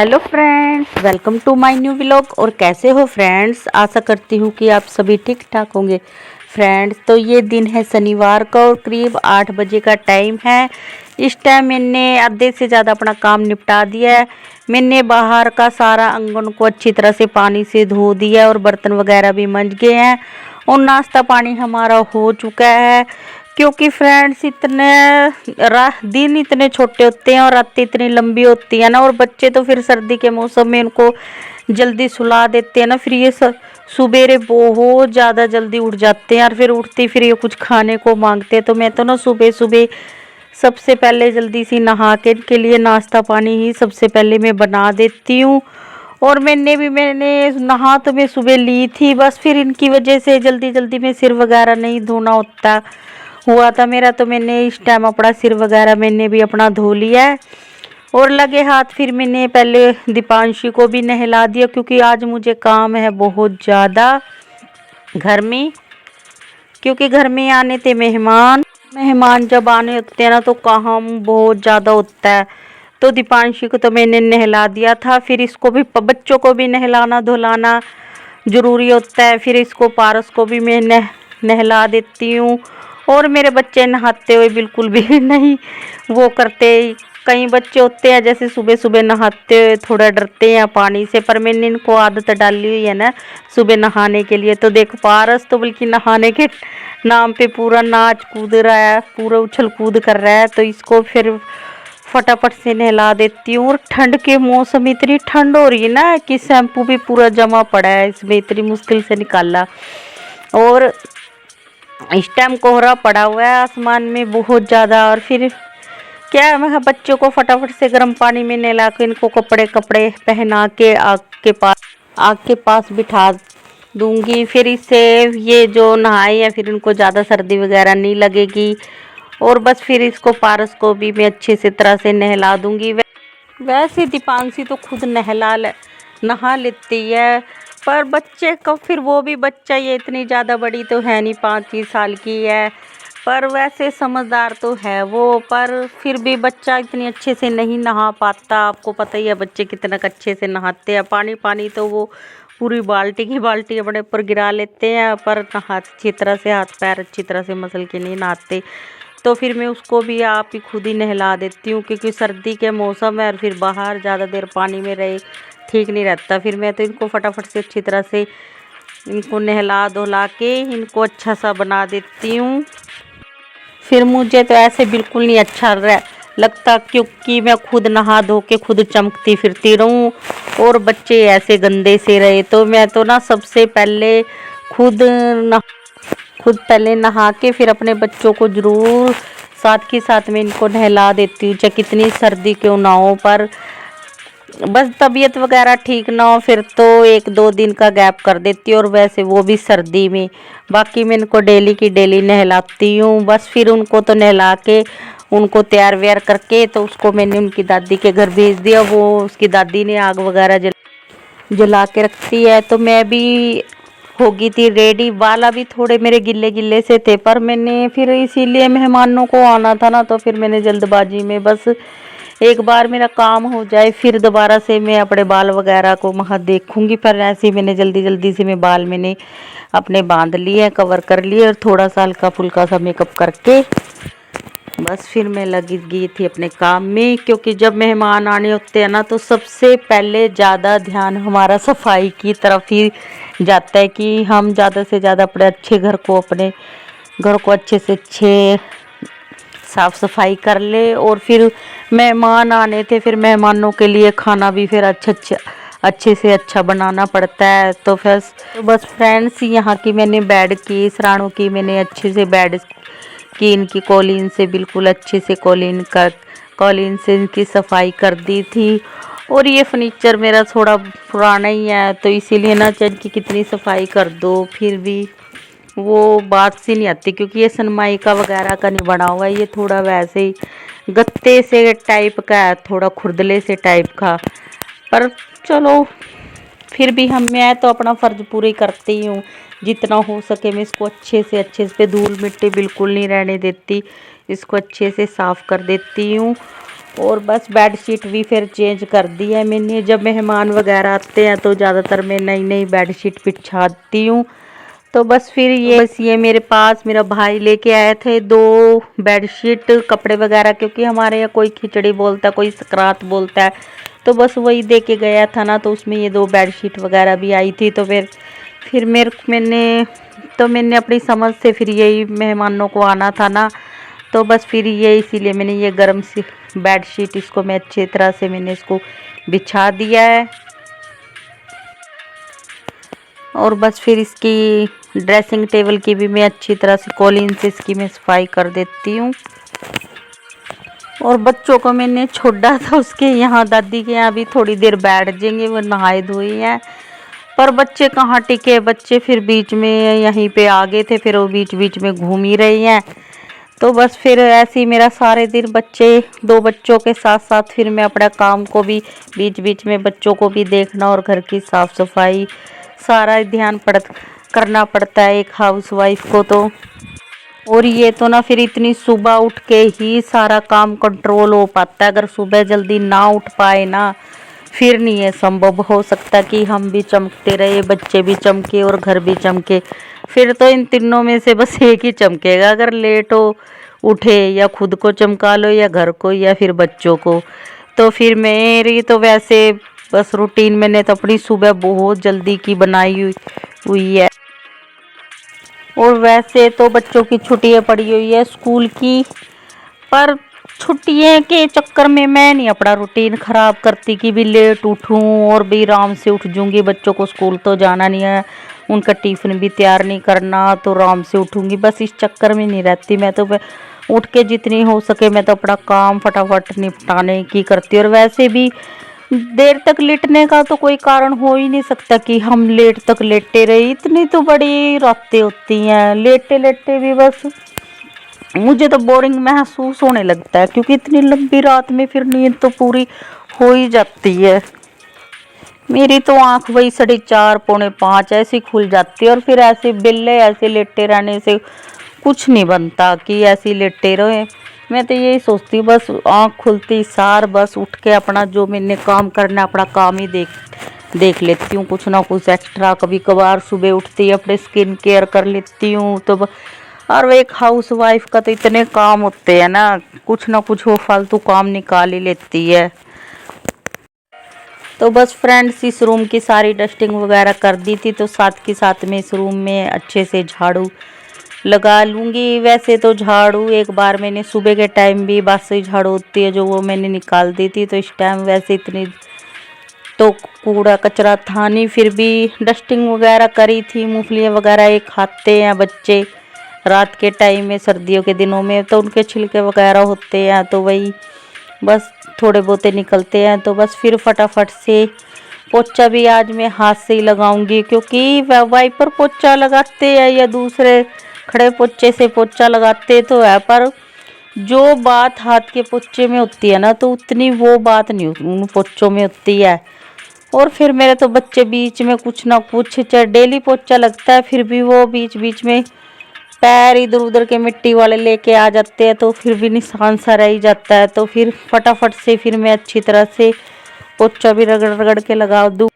Hello friends, welcome to my new vlog. और कैसे हो फ्रेंड्स? आशा करती हूँ कि आप सभी ठीक ठाक होंगे। फ्रेंड्स, तो ये दिन है शनिवार का और करीब 8 बजे का टाइम है। इस टाइम मैंने आधे से ज़्यादा अपना काम निपटा दिया है। मैंने बाहर का सारा आंगन को अच्छी तरह से पानी से धो दिया और बर्तन वगैरह भी मंज गए हैं और नाश्ता पानी हमारा हो चुका है। क्योंकि फ्रेंड्स दिन इतने छोटे होते हैं और रातें इतनी लंबी होती है ना, और बच्चे तो फिर सर्दी के मौसम में उनको जल्दी सुला देते हैं ना, फिर ये सुबेरे बहुत ज़्यादा जल्दी उठ जाते हैं और फिर उठते फिर ये कुछ खाने को मांगते हैं। तो मैं तो ना सुबह सुबह सबसे पहले जल्दी सी नहा के इनके लिए नाश्ता पानी ही सबसे पहले मैं बना देती हूँ। और मैंने नहा तो मैं सुबह ली थी, बस फिर इनकी वजह से जल्दी जल्दी में सिर वगैरह नहीं धोना होता हुआ था मेरा, तो मैंने इस टाइम अपना सिर वगैरह मैंने भी अपना धो लिया है। और लगे हाथ फिर मैंने पहले दीपांशी को भी नहला दिया, क्योंकि आज मुझे काम है बहुत ज़्यादा घर में। क्योंकि घर में आने थे मेहमान। मेहमान जब आने होते हैं ना तो काम बहुत ज़्यादा होता है। तो दीपांशी को तो मैंने नहला दिया था, फिर इसको भी बच्चों को भी नहलाना धुलाना ज़रूरी होता है। फिर इसको पारस को भी मैं नहला देती हूँ। और मेरे बच्चे नहाते हुए बिल्कुल भी नहीं वो करते। कई बच्चे होते हैं जैसे सुबह सुबह नहाते हुए थोड़ा डरते हैं पानी से, पर मैंने इनको आदत डाली हुई है ना सुबह नहाने के लिए। तो देख, पारस तो बल्कि नहाने के नाम पे पूरा नाच कूद रहा है, पूरा उछल कूद कर रहा है। तो इसको फिर फटाफट से नहला देती हूँ। और ठंड के मौसम में इतनी ठंड हो रही है ना कि शैम्पू भी पूरा जमा पड़ा है इसमें, इतनी मुश्किल से निकाला। और इस टाइम कोहरा पड़ा हुआ है आसमान में बहुत ज़्यादा। और फिर क्या है, मैं बच्चों को फटाफट से गर्म पानी में नहला के इनको कपड़े पहना के आग के पास बिठा दूंगी। फिर इससे ये जो नहाए या फिर इनको ज़्यादा सर्दी वगैरह नहीं लगेगी। और बस फिर इसको पारस को भी मैं अच्छे से तरह से नहला दूंगी। वैसे दीपांशी तो खुद नहा लेती है, पर बच्चे का फिर वो भी बच्चा, ये इतनी ज़्यादा बड़ी तो है नहीं, 5 ही साल की है, पर वैसे समझदार तो है वो। पर फिर भी बच्चा इतनी अच्छे से नहीं नहा पाता। आपको पता ही है बच्चे कितना अच्छे से नहाते हैं। पानी पानी तो वो पूरी बाल्टी की बाल्टी अपने ऊपर गिरा लेते हैं, पर नहा अच्छी तरह से हाथ पैर अच्छी तरह से मसल के नहीं नहाते। तो फिर मैं उसको भी आप ही खुद ही नहला देती हूँ, क्योंकि सर्दी के मौसम है और फिर बाहर ज़्यादा देर पानी में रहे ठीक नहीं रहता। फिर मैं तो इनको फटाफट से अच्छी तरह से इनको नहला धुला के इनको अच्छा सा बना देती हूँ। फिर मुझे तो ऐसे बिल्कुल नहीं अच्छा लगता, क्योंकि मैं खुद नहा धो के खुद चमकती फिरती रहूँ और बच्चे ऐसे गंदे से रहे। तो मैं तो ना सबसे पहले खुद पहले नहा के फिर अपने बच्चों को ज़रूर साथ के साथ में इनको नहला देती हूँ, चाहे कितनी सर्दी क्यों ना हो। पर बस तबीयत वगैरह ठीक ना हो फिर तो 1-2 दिन का गैप कर देती हूँ, और वैसे वो भी सर्दी में। बाकी मैं इनको डेली की डेली नहलाती हूँ। बस फिर उनको तो नहला के उनको तैयार व्यार करके तो उसको मैंने उनकी दादी के घर भेज दिया। वो उसकी दादी ने आग वगैरह जला के रखती है। तो मैं भी हो गई थी रेडी। बाल अभी थोड़े मेरे गिल्ले गिल्ले से थे, पर मैंने फिर इसीलिए मेहमानों को आना था ना, तो फिर मैंने जल्दबाजी में बस एक बार मेरा काम हो जाए फिर दोबारा से मैं अपने बाल वगैरह को वहाँ देखूंगी। पर ऐसे ही मैंने जल्दी जल्दी से मैं बाल मैंने अपने बांध लिए, कवर कर लिए और थोड़ा सा हल्का फुल्का सा मेकअप करके बस फिर मैं लगी गई थी अपने काम में। क्योंकि जब मेहमान आने होते हैं ना तो सबसे पहले ज़्यादा ध्यान हमारा सफाई की तरफ ही जाता है, कि हम ज़्यादा से ज़्यादा अपने घर को अच्छे से अच्छे साफ़ सफाई कर ले। और फिर मेहमान आने थे, फिर मेहमानों के लिए खाना भी फिर अच्छे से अच्छा बनाना पड़ता है। तो बस फ्रेंड्स, यहाँ की मैंने बेड की सराणों की मैंने अच्छे से बेड की इनकी कॉलीन से बिल्कुल अच्छे से कॉलीन से इनकी सफाई कर दी थी। और ये फर्नीचर मेरा थोड़ा पुराना ही है, तो इसीलिए ना चाहे इनकी कितनी सफाई कर दो फिर भी वो बात सी नहीं आती, क्योंकि ये सनमाइका वगैरह का नहीं बना हुआ है। ये थोड़ा वैसे ही गत्ते से टाइप का है, थोड़ा खुरदले से टाइप का। पर चलो फिर भी मैं तो अपना फ़र्ज़ पूरी करती हूँ। जितना हो सके मैं इसको अच्छे से धूल मिट्टी बिल्कुल नहीं रहने देती, इसको अच्छे से साफ़ कर देती हूँ। और बस बेडशीट भी फिर चेंज कर दी है मैंने। जब मेहमान वगैरह आते हैं तो ज़्यादातर मैं नई नई बेडशीट बिछाती हूँ। तो बस फिर ये मेरे पास मेरा भाई लेके आए थे 2 बेडशीट कपड़े वगैरह, क्योंकि हमारे यहाँ कोई खिचड़ी बोलता है, कोई सकरात बोलता है, तो बस वही दे के गया था ना, तो उसमें ये 2 बेडशीट वगैरह भी आई थी। तो फिर मैंने अपनी समझ से फिर यही मेहमानों को आना था ना, तो बस फिर ये इसीलिए मैंने ये गर्म सी बेडशीट इसको मैं अच्छी तरह से मैंने इसको बिछा दिया है। और बस फिर इसकी ड्रेसिंग टेबल की भी मैं अच्छी तरह से कॉलिन से इसकी मैं सफाई कर देती हूँ। और बच्चों को मैंने छोड़ा था उसके यहाँ दादी के यहाँ भी थोड़ी देर बैठ जाएंगे, वो नहाए धोए हैं। पर बच्चे कहाँ टिके, बच्चे फिर बीच में यहीं पे आ गए थे, फिर वो बीच बीच में घूम ही रहे हैं। तो बस फिर ऐसे ही मेरा सारे दिन 2 बच्चों के साथ साथ फिर मैं अपना काम को भी बीच बीच में बच्चों को भी देखना और घर की साफ सफाई सारा ध्यान करना पड़ता है एक हाउस वाइफ को। तो और ये तो ना फिर इतनी सुबह उठ के ही सारा काम कंट्रोल हो पाता है। अगर सुबह जल्दी ना उठ पाए ना, फिर नहीं है संभव हो सकता कि हम भी चमकते रहे, बच्चे भी चमके और घर भी चमके। फिर तो इन तीनों में से बस एक ही चमकेगा, अगर लेट हो उठे, या खुद को चमका लो या घर को या फिर बच्चों को। तो फिर मेरी तो वैसे बस रूटीन मैंने तो अपनी सुबह बहुत जल्दी की बनाई हुई है। और वैसे तो बच्चों की छुट्टियां पड़ी हुई है स्कूल की, पर छुट्टियों के चक्कर में मैं नहीं अपना रूटीन ख़राब करती कि भी लेट उठूं और भी आराम से उठ जूँगी। बच्चों को स्कूल तो जाना नहीं है, उनका टिफ़िन भी तैयार नहीं करना, तो आराम से उठूँगी। बस इस चक्कर में नहीं रहती मैं तो। उठ के जितनी हो सके मैं तो अपना काम फटाफट निपटाने की करती हूँ। और वैसे भी देर तक लेटने का तो कोई कारण हो ही नहीं सकता कि हम लेट तक लेटे रहे। इतनी तो बड़ी रातें होती हैं, लेटे लेटे भी बस मुझे तो बोरिंग महसूस होने लगता है, क्योंकि इतनी लंबी रात में फिर नींद तो पूरी हो ही जाती है। मेरी तो आंख वही 4:30 पौने 5 ऐसे खुल जाती है। और फिर ऐसे बिल्ले ऐसे लेटे रहने से कुछ नहीं बनता कि ऐसे लेटे रहे। मैं तो यही सोचती हूँ बस आँख खुलती सार बस उठ के अपना जो मैंने काम करना अपना काम ही देख लेती हूँ, कुछ ना कुछ एक्स्ट्रा। कभी कभार सुबह उठती अपने स्किन केयर कर लेती हूँ। तो और वो एक हाउस वाइफ का तो इतने काम होते हैं ना कुछ वो फालतू काम निकाल ही लेती है। तो बस फ्रेंड्स इस रूम की सारी डस्टिंग वगैरह कर दी थी, तो साथ के साथ में इस रूम में अच्छे से झाड़ू लगा लूँगी। वैसे तो झाड़ू एक बार मैंने सुबह के टाइम भी बासी झाड़ू होती है जो वो मैंने निकाल दी थी, तो इस टाइम वैसे इतनी तो कूड़ा कचरा था नहीं, फिर भी डस्टिंग वगैरह करी थी। मूंगफलियाँ वगैरह एक खाते हैं बच्चे रात के टाइम में, सर्दियों के दिनों में तो उनके छिलके वगैरह होते हैं, तो वही बस थोड़े बहुते निकलते हैं। तो बस फिर फटाफट से पोछा भी आज मैं हाथ से ही लगाऊंगी, क्योंकि वाइपर पोछा लगाते हैं या दूसरे खड़े पोछे से पोछा लगाते तो है, पर जो बात हाथ के पोछे में होती है ना, तो उतनी वो बात नहीं उन पोछों में होती है। और फिर मेरे तो बच्चे बीच में कुछ ना कुछ, चाहे डेली पोछा लगता है फिर भी वो बीच बीच में पैर इधर उधर के मिट्टी वाले लेके आ जाते हैं, तो फिर भी निशान सा रह ही जाता है। तो फिर फटाफट से फिर मैं अच्छी तरह से पोछा भी रगड़ रगड़ के लगा दूँ।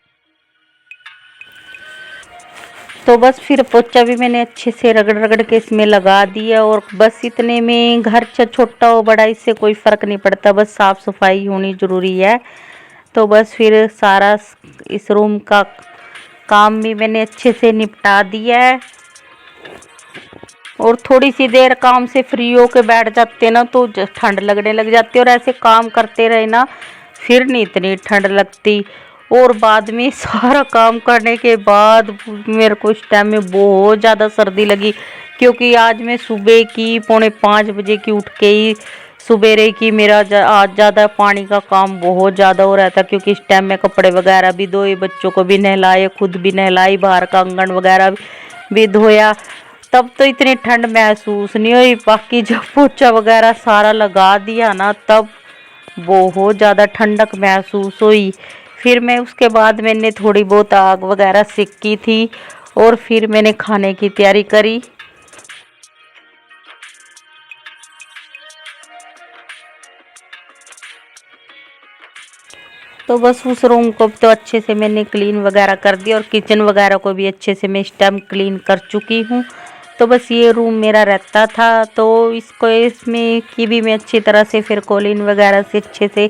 तो बस फिर पोछा भी मैंने अच्छे से रगड़ रगड़ के इसमें लगा दिया। और बस इतने में घर छोटा हो बड़ा इससे कोई फ़र्क नहीं पड़ता, बस साफ़ सफाई होनी ज़रूरी है। तो बस फिर सारा इस रूम का काम भी मैंने अच्छे से निपटा दिया है। और थोड़ी सी देर काम से फ्री हो के बैठ जाते ना तो ठंड लगने लग जाती है, और ऐसे काम करते रहे ना फिर नहीं इतनी ठंड लगती। और बाद में सारा काम करने के बाद मेरे को इस टाइम में बहुत ज़्यादा सर्दी लगी, क्योंकि आज मैं सुबह की पौने 5 बजे की उठ के ही सुबेरे की मेरा आज ज़्यादा पानी का काम बहुत ज़्यादा हो रहा था, क्योंकि इस टाइम में कपड़े वगैरह भी धोए, बच्चों को भी नहलाए, खुद भी नहलाई, बाहर का आंगन वगैरह भी धोया। तब तो इतनी ठंड महसूस नहीं हुई, बाकी जब पोछा वगैरह सारा लगा दिया ना तब बहुत ज़्यादा ठंडक महसूस हुई। फिर मैं उसके बाद मैंने थोड़ी बहुत आग वगैरह सेकी थी, और फिर मैंने खाने की तैयारी करी। तो बस उस रूम को तो अच्छे से मैंने क्लीन वगैरह कर दिया और किचन वगैरह को भी अच्छे से मैं इस टाइम क्लीन कर चुकी हूँ। तो बस ये रूम मेरा रहता था, तो इसको इसमें की भी मैं अच्छी तरह से फिर कॉलिन वगैरह से अच्छे से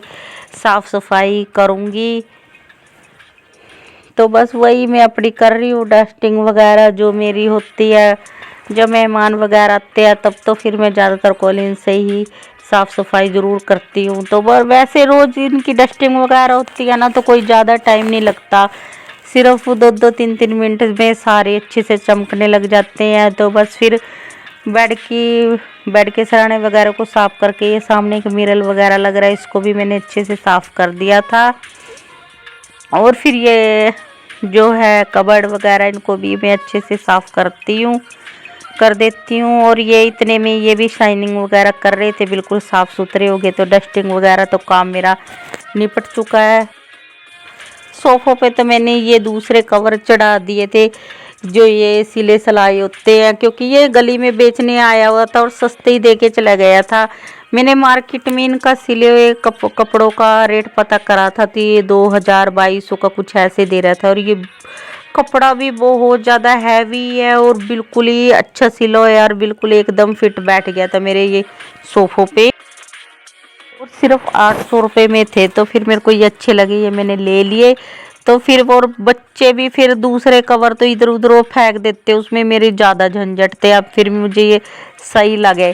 साफ़ सफाई करूँगी। तो बस वही मैं अपनी कर रही हूँ, डस्टिंग वगैरह जो मेरी होती है। जब मेहमान वगैरह आते हैं तब तो फिर मैं ज़्यादातर कॉलिन से ही साफ़ सफाई ज़रूर करती हूँ। तो वैसे रोज़ इनकी डस्टिंग वगैरह होती है ना, तो कोई ज़्यादा टाइम नहीं लगता, सिर्फ 2-2 3-3 मिनट में सारे अच्छे से चमकने लग जाते हैं। तो बस फिर बेड के सराहने वगैरह को साफ़ करके, ये सामने एक मिरर वगैरह लग रहा है, इसको भी मैंने अच्छे से साफ़ कर दिया था। और फिर ये जो है कबर्ड वगैरह, इनको भी मैं अच्छे से साफ़ कर देती हूँ। और ये इतने में ये भी शाइनिंग वगैरह कर रहे थे, बिल्कुल साफ़ सुथरे हो गए। तो डस्टिंग वगैरह तो काम मेरा निपट चुका है। सोफ़ों पे तो मैंने ये दूसरे कवर चढ़ा दिए थे, जो ये सिले सिलाई होते हैं, क्योंकि ये गली में बेचने आया हुआ था और सस्ते ही दे के चला गया था। मैंने मार्केट में इनका सिले हुए कपड़ों का रेट पता करा था, तो ये 2000-2200 का कुछ ऐसे दे रहा था। और ये कपड़ा भी बहुत ज़्यादा हैवी है और बिल्कुल ही अच्छा सिला है यार, बिल्कुल एकदम फिट बैठ गया था मेरे ये सोफ़ों पे। और सिर्फ 800 रुपये में थे, तो फिर मेरे को ये अच्छे लगे, ये मैंने ले लिए। तो फिर और बच्चे भी फिर दूसरे कवर तो इधर उधर वो फेंक देते, उसमें मेरी ज़्यादा झंझट थे। अब फिर मुझे ये सही लगे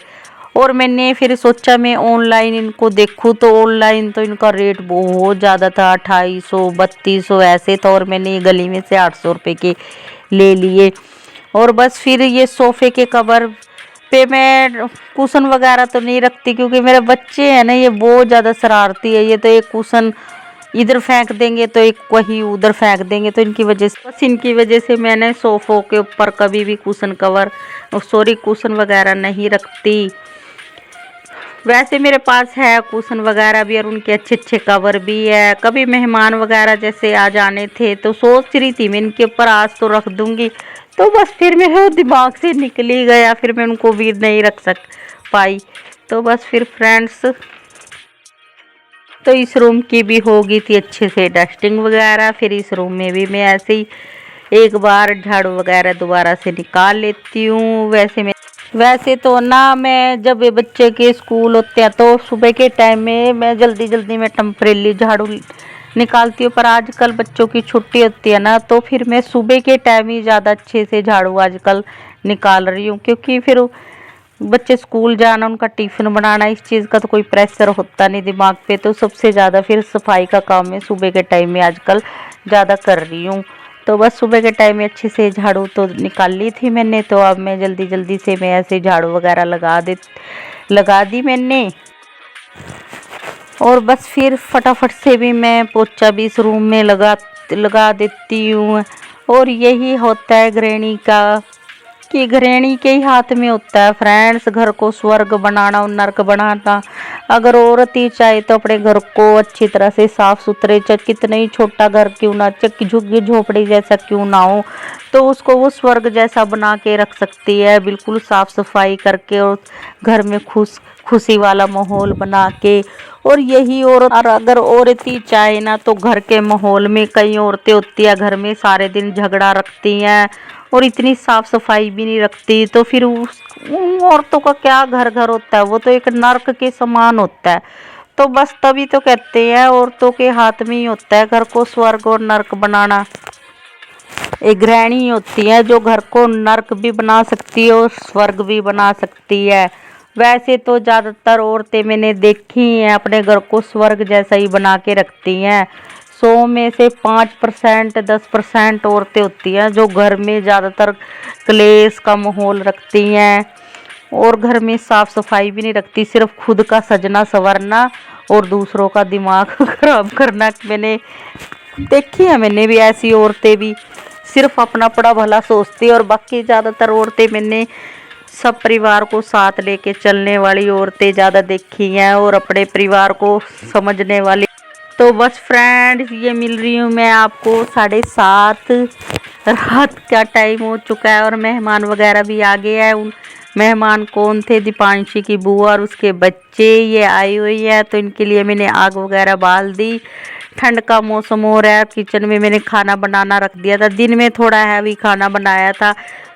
और मैंने फिर सोचा मैं ऑनलाइन इनको देखूँ, तो ऑनलाइन तो इनका रेट बहुत ज़्यादा था, 2800-3200 ऐसे था। और मैंने ये गली में से 800 रुपये के ले लिए। और बस फिर ये सोफ़े के कवर पे मैं कुशन वगैरह तो नहीं रखती, क्योंकि मेरे बच्चे हैं ना, ये बहुत ज़्यादा शरारती है। ये तो एक कुशन इधर फेंक देंगे तो एक वही उधर फेंक देंगे, तो इनकी वजह से मैंने सोफ़ों के ऊपर कभी भी कुशन कवर कुशन वगैरह नहीं रखती। वैसे मेरे पास है कुशन वगैरह भी और उनके अच्छे अच्छे कवर भी है। कभी मेहमान वगैरह जैसे आ जाने थे, तो सोच रही थी मैं इनके ऊपर आज तो रख दूंगी, तो बस फिर मेरे दिमाग से निकल ही गया, फिर मैं उनको भी नहीं रख पाई। तो बस फिर फ्रेंड्स, तो इस रूम की भी होगी थी अच्छे से डस्टिंग वगैरह। फिर इस रूम में भी मैं ऐसे ही एक बार झाड़ू वगैरह दोबारा से निकाल लेती हूँ। वैसे तो ना, मैं जब ये बच्चे के स्कूल होते हैं तो सुबह के टाइम में मैं जल्दी जल्दी में टेम्परेली झाड़ू निकालती हूँ, पर आजकल बच्चों की छुट्टी होती है ना, तो फिर मैं सुबह के टाइम ही ज़्यादा अच्छे से झाड़ू आजकल निकाल रही हूँ। क्योंकि फिर बच्चे स्कूल जाना, उनका टिफ़िन बनाना, इस चीज़ का तो कोई प्रेशर होता नहीं दिमाग पे। तो सबसे ज़्यादा फिर सफाई का काम मैं सुबह के टाइम में आजकल ज़्यादा कर रही हूँ। तो बस सुबह के टाइम में अच्छे से झाड़ू तो निकाल ली थी मैंने, तो अब मैं जल्दी जल्दी से मैं ऐसे झाड़ू वगैरह लगा दी मैंने। और बस फिर फटाफट से भी मैं पोछा भी इस रूम में लगा देती हूँ। और यही होता है गृहिणी का, कि गृहिणी के ही हाथ में होता है फ्रेंड्स, घर को स्वर्ग बनाना और नर्क बनाना। अगर औरत ही चाहे तो अपने घर को अच्छी तरह से साफ सुथरे, चाहे कितना ही छोटा घर क्यों ना, चाहे झुग्गी झोपड़ी जैसा क्यों ना हो, तो उसको वो स्वर्ग जैसा बना के रख सकती है, बिल्कुल साफ सफाई करके और घर में खुशी वाला माहौल बना के। और यही औरत, और अगर औरत ही चाहे ना, तो घर के माहौल में कई औरतें होती है घर में सारे दिन झगड़ा रखती हैं और इतनी साफ सफाई भी नहीं रखती, तो फिर उन औरतों का क्या घर घर होता है, वो तो एक नर्क के समान होता है। तो बस तभी तो कहते हैं औरतों के हाथ में ही होता है घर को स्वर्ग और नर्क बनाना। एक गृहिणी होती है जो घर को नर्क भी बना सकती है और स्वर्ग भी बना सकती है। वैसे तो ज़्यादातर औरतें मैंने देखी हैं अपने घर को स्वर्ग जैसा ही बना के रखती हैं। 100 में से 5% 10% औरतें होती हैं जो घर में ज़्यादातर क्लेश का माहौल रखती हैं और घर में साफ सफाई भी नहीं रखती, सिर्फ खुद का सजना संवरना और दूसरों का दिमाग खराब करना। मैंने देखी है, मैंने भी ऐसी औरतें भी सिर्फ अपना पड़ा भला सोचती है। और बाकी ज़्यादातर औरतें मैंने सब परिवार को साथ लेके चलने वाली औरतें ज़्यादा देखी हैं और अपने परिवार को समझने वाली। तो बस फ्रेंड्स, ये मिल रही हूँ मैं आपको 7:30 रात का टाइम हो चुका है और मेहमान वगैरह भी आ गए हैं। उन मेहमान कौन थे? दीपांशी की बुआ और उसके बच्चे ये आई हुई है, तो इनके लिए मैंने आग वगैरह बाल दी। ठंड का मौसम हो रहा है। किचन में मैंने खाना बनाना रख दिया था, दिन में थोड़ा हैवी खाना बनाया था,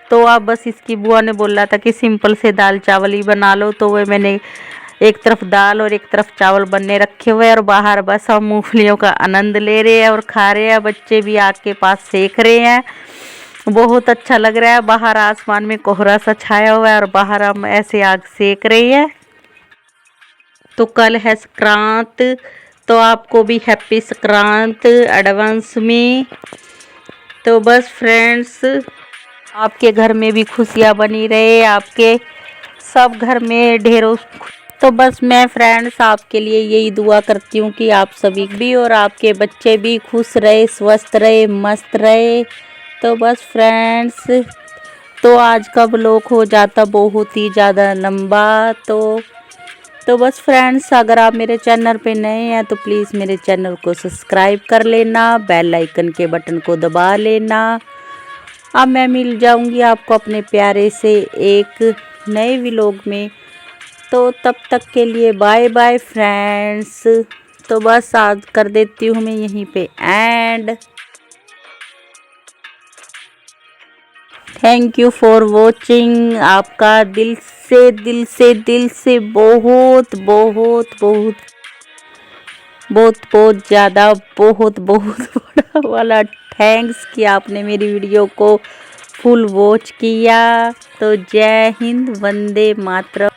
तो अब बस इसकी बुआ ने बोला था कि सिंपल से दाल चावल ही बना लो, तो वह मैंने एक तरफ दाल और एक तरफ चावल बनने रखे हुए हैं और बाहर बस हम मूंगफलियों का आनंद ले रहे हैं और खा रहे हैं। बच्चे भी आग के पास सेक रहे हैं, बहुत अच्छा लग रहा है। बाहर आसमान में कोहरा सा छाया हुआ है और बाहर हम ऐसे आग सेक रहे हैं। तो कल है संक्रांत, तो आपको भी हैप्पी संक्रांत एडवांस में। तो बस फ्रेंड्स, आपके घर में भी खुशियाँ बनी रहे, आपके सब घर में ढेरों। तो बस मैं फ्रेंड्स आपके लिए यही दुआ करती हूँ कि आप सभी भी और आपके बच्चे भी खुश रहे, स्वस्थ रहे, मस्त रहे। तो बस फ्रेंड्स, तो आज का व्लॉग हो जाता बहुत ही ज़्यादा लंबा। तो बस फ्रेंड्स, अगर आप मेरे चैनल पे नए हैं तो प्लीज़ मेरे चैनल को सब्सक्राइब कर लेना, बेल आइकन के बटन को दबा लेना। अब मैं मिल जाऊंगी आपको अपने प्यारे से एक नए व्लॉग में, तो तब तक के लिए बाय बाय फ्रेंड्स। तो बस आज कर देती हूँ मैं यहीं पे and. Thank you for watching. आपका दिल से बहुत बहुत बहुत बहुत बहुत ज़्यादा बहुत बहुत बड़ा वाला थैंक्स कि आपने मेरी वीडियो को फुल वॉच किया। तो जय हिंद, वंदे मातरम।